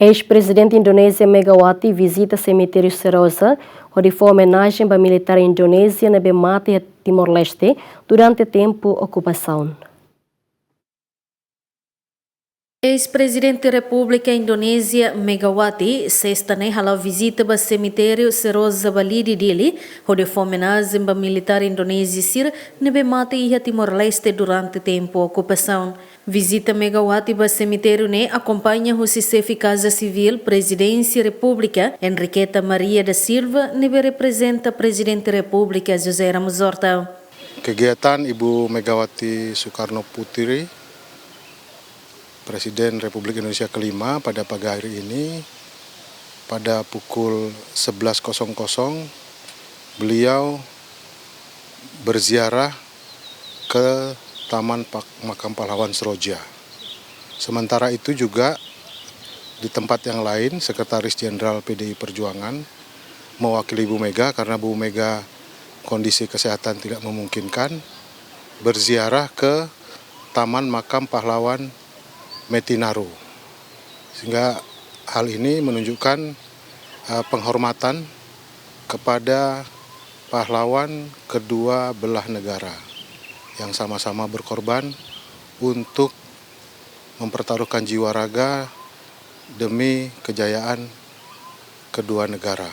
Eis-Prezidente Indonésia Megawati vizita Semitériu Seroja, onde foi homenagem para Militár Indonézia Megawati Timor-Leste durante tempo okupasaun. Eis-Prezidente República Indonésia Megawati sexta halau visita para Semitériu Seroja Balide dele, onde foi homenagem para Militár Indonésia Sir Megawati Timor-Leste durante tempo okupasaun. Visita Megawati para Semitériu acompanha o chefe Casa Civil Presidência República Enriqueta Maria da Silva, nebe representa Presidente República José Ramos Horta. Kegiatan Ibu Megawati Soekarno Putri, Presiden Republik Indonesia kelima pada pagi hari ini pada pukul 11.00 beliau berziarah ke Taman Makam Pahlawan Seroja. Sementara itu juga di tempat yang lain Sekretaris Jenderal PDI Perjuangan mewakili Bu Mega karena Bu Mega kondisi kesehatan tidak memungkinkan berziarah ke Taman Makam Pahlawan Metinaro, sehingga hal ini menunjukkan penghormatan kepada pahlawan kedua belah negara yang sama-sama berkorban untuk mempertaruhkan jiwa raga demi kejayaan kedua negara.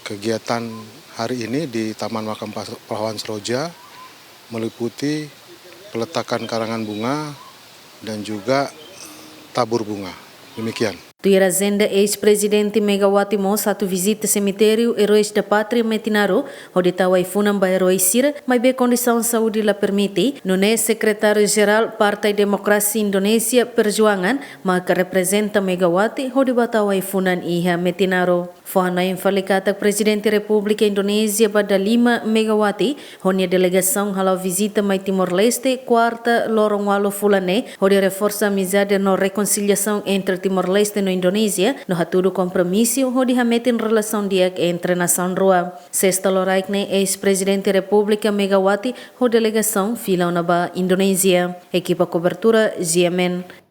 Kegiatan hari ini di Taman Makam Pahlawan Seroja meliputi peletakan karangan bunga dan juga tabur bunga. Demikian. Tuir agenda ex-presidente Megawati mo satu vizita Semitériu Heróis da Pátria Metinaro, onde tawai funam ba heróis sira, mas be condição saúde la permite, não é secretário-geral Partai Demokrasi Indonésia Perjuangan, mas que representa Megawati, onde batawai funan iha Metinaro. Fahana yang falikata Presidente República Indonésia pada 5 Megawati, onde a delegação halau visita mai Timor-Leste, quarta lorong walo fulane, onde reforça a amizade no reconciliação entre Timor-Leste no Indonésia, no hatudo compromisso, onde hametin relação diak entre nação rua. Sexta loraik ne ex-Presidente República Megawati, o delegação filau na ba Indonésia. Equipa cobertura GMN.